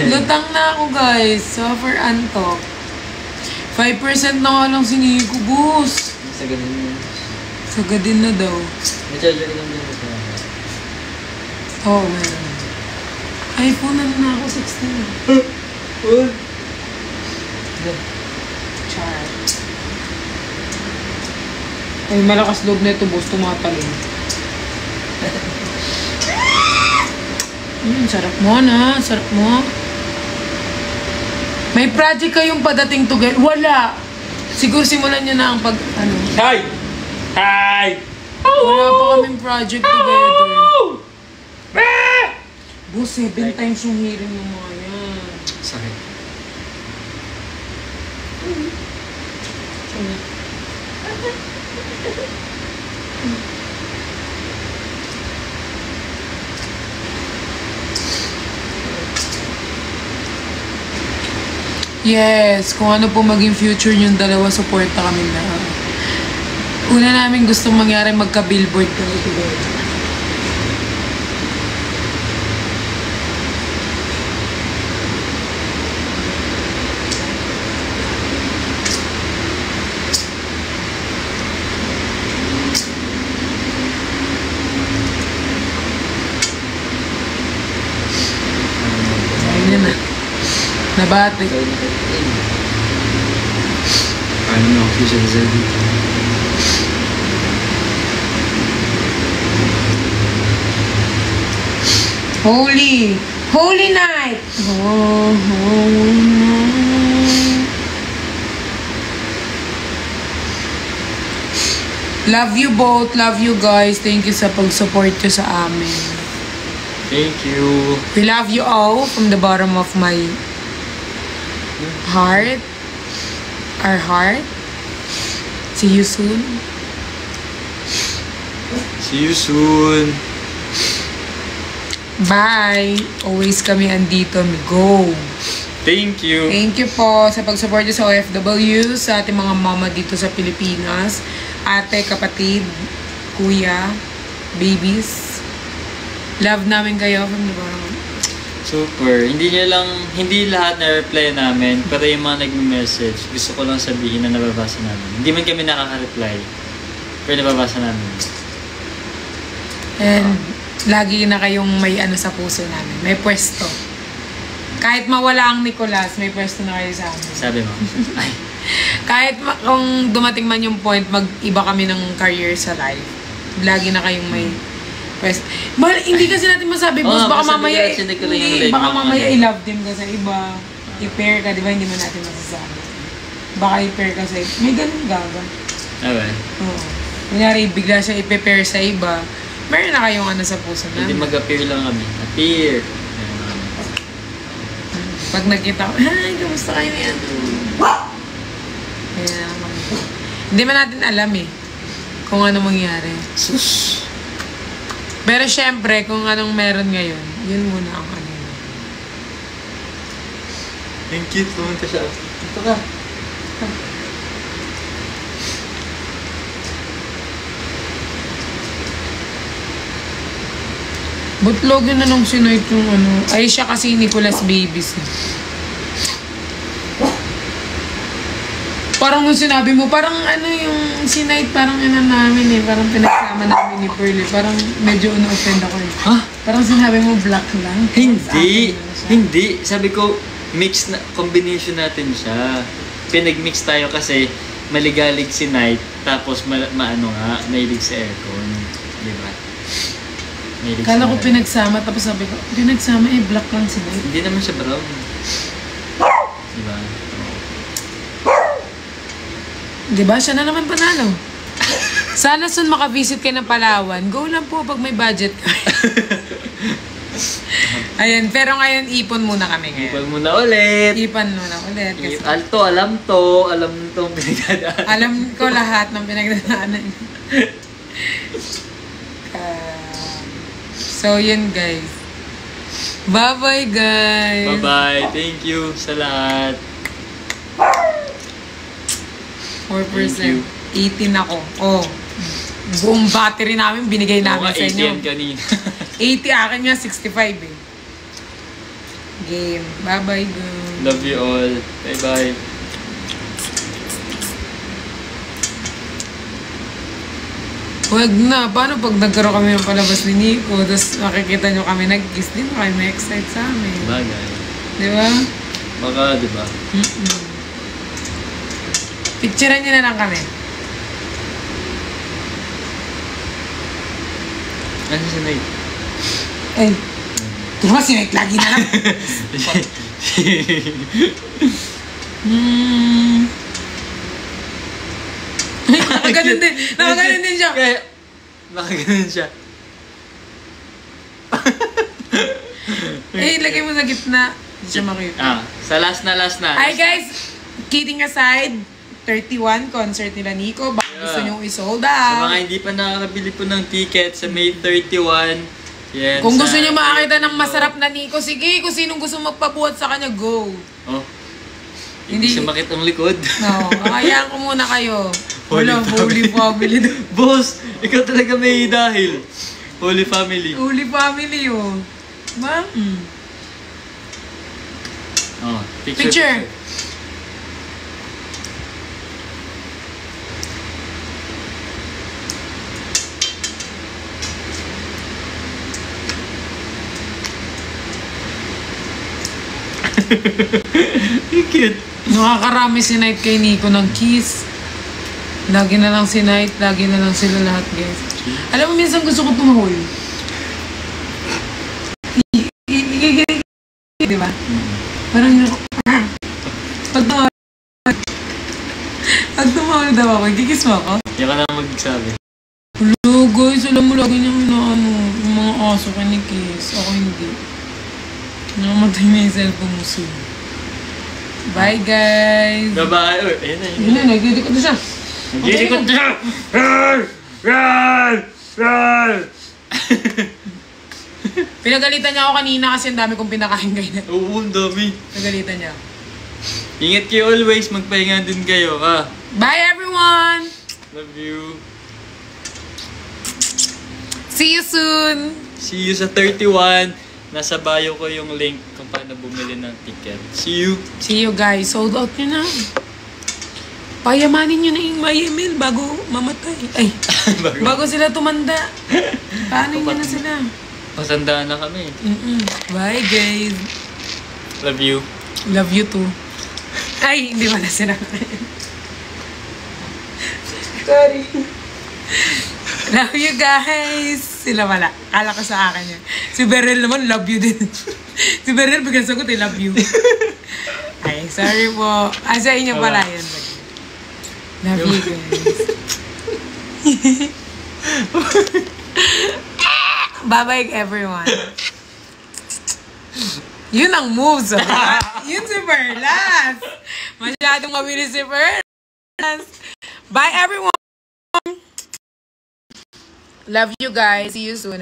Lutang na ako, guys. Suffer antok. 5% na nga lang siniko, boss. Sagadin na. Sagadin na daw. May charger lang din ako. Oo, meron. iPhone na ako, 16. What? Char. Ay, malakas loob na ito, boss. Tumatalin. Sarap mo na. Sarap mo. May project kayong padating together. Wala. Siguro simulan nyo na ang pag... Ano? Hi! Hi! Wala pa kaming project together. Boss, 7 times yung hearing yung mga yan. Sakit. Yes, kung ano po maging future yung dalawa, supporta kami na. Una namin gustong mangyari magka-billboard kami together. Ayun na. Nabati. Paano na ako siya sa dito? Holy night! Oh, holy night. Love you both. Love you guys. Thank you sa pag-support nyo sa amin. Thank you. We love you all from the bottom of my heart. Our heart. See you soon. See you soon. Bye. Always kami andito. Go. Thank you. Thank you po sa pag-support nyo sa OFW, sa ating mga mama dito sa Pilipinas. Ate, kapatid, kuya, babies. Love namin kayo from the bottom. Super. Hindi lahat na-reply namin, pero yung mga nag-message, gusto ko lang sabihin na nababasa namin. Hindi man kami nakaka-reply, pero nababasa namin. And lagi na kayong may ano sa puso namin. May pwesto. Kahit mawala ang Nicolas, may pwesto na kayo sa amin. Sabi mo? Ay. Kahit kung dumating man yung point, mag-iba kami ng career sa life. Lagi na kayong may pwesto. Hindi kasi natin masabi, boss. Baka mamaya, i-love them ka sa iba. I-pair ka, di ba? Hindi mo natin masasabi. Baka i-pair ka sa iba. May ganun gaga. Okay. Oo. Kunyari, bigla siya i-pair sa iba. Meron na kayong ano sa puso namin. Hindi mag-appear lang kami. Appear. Pag nakita ko, ay, kamusta kayo yan? Kaya naman. Hindi man natin alam eh. Kung ano mangyari. Sus. Pero syempre, kung anong meron ngayon, yun muna ang ano. Ang cute naman ka siya. Ito ka. Butlog yun na nung sinoy yung ano. Ay, siya kasi Nicolas Babies. Parang nung sinabi mo, parang ano yung sinight, parang ano namin eh. Parang pinagsama namin ni Pearly. Parang medyo na-offend ako eh. Ha? Parang sinabi mo black lang. Hindi. Hindi. Sabi ko, mix na, combination natin siya. Pinag-mix tayo kasi maligalig si Night, tapos maano nga, mahilig sa aircon. Diba? Kala ko pinagsama, tapos sabi ko, pinagsama eh, black lang si Night. Hindi naman siya brown. Diba? Diba? Siya na naman panalo. Sana soon makavisit kayo ng Palawan. Go lang po pag may budget ka. Ayan, pero ngayon ipon muna kami ngayon. Ipon muna ulit. Ipon muna ulit. Kasi Alam tong pinagdadaan. alam ko lahat ng pinagdadaanan. So, yun guys. Bye-bye guys. Bye-bye. Thank you sa lahat. 4%. 18 ako. Oh. Buong battery namin binigay namin sa inyo. 80 kanina. 80 akin nga, 65 eh. Game. Bye-bye, girl. Love you all. Bye-bye. Huwag na. Paano pag nagkaroon kami ng palabas ni Nico, tapos makikita nyo kami nag-kiss, di ba kayo may excite sa amin? Bagay. Di ba? Baka, di ba? Picturean nyo na lang kami. Ano si Nate? Ay. Diba si Nate lagi na lang? Nakaganon din. Nakaganon din siya. Nakaganon siya. Lagay mo sa gitna. Hindi siya makita. Sa last na. Hi guys! Kidding aside, 31 concert nila Nico. Baka gusto nyo i-sold Sa out. mga hindi pa nakakabili po ng ticket sa May 31, yan. Kung gusto nyo makakita ng masarap na Nico, sige. Kung sinong gusto magpabuhat sa kanya, go. Oh. Hindi siya makit ang likod. No, hayaan ko muna kayo. Wala, Holy Family. Boss, ikaw talaga may dahil. Holy Family. Holy Family, oh. Ma'am? Oh, Picture. Cute. Nakakarami si Knight kay Nico ng kiss. Lagi na lang si Knight, lagi na lang sila lahat, guys. Alam mo, minsan gusto ko tumahol. Diba? Parang yun ako. Pag tumahol daw ako, ikikis mo ako? Yan ka na magsabi. Hello guys, alam mo lagi niyang yung mga aso kinikis. Ako hindi. Nakamatay na yung cellphone mo soon. Bye guys! Bye-bye! Ayun na, Yun na, nagdidikot na siya. Nagdidikot na siya! Roar! Roar! Roar! Pinagalitan niya ako kanina kasi ang dami kong pinakain kayo na. Oo, ang dami. Pinagalitan niya. Ingat kayo always, magpahinga din kayo, ha? Bye everyone! Love you. See you soon! See you sa 31. Nasa bio ko yung link kung paano bumili ng ticket. See you. See you guys. Sold out nyo na. Payamanin nyo na yung MyML bago mamatay. Ay, bago sila tumanda. Paano nyo na sila? Pasandaan na kami. Bye guys. Love you. Love you too. Ay, hindi ba na sila? Sorry. Love you guys. Sila wala. Kala ko sa akin yun. Si Beryl naman, love you din. Si Beryl, biglang sagot eh, love you. Ay, sorry po. Sa inyo pala yun. Love you guys. Bye-bye everyone. Yun ang moves. Yun si Perlas. Masyadong mabilis si Perlas. Bye everyone. Love you guys. See you soon.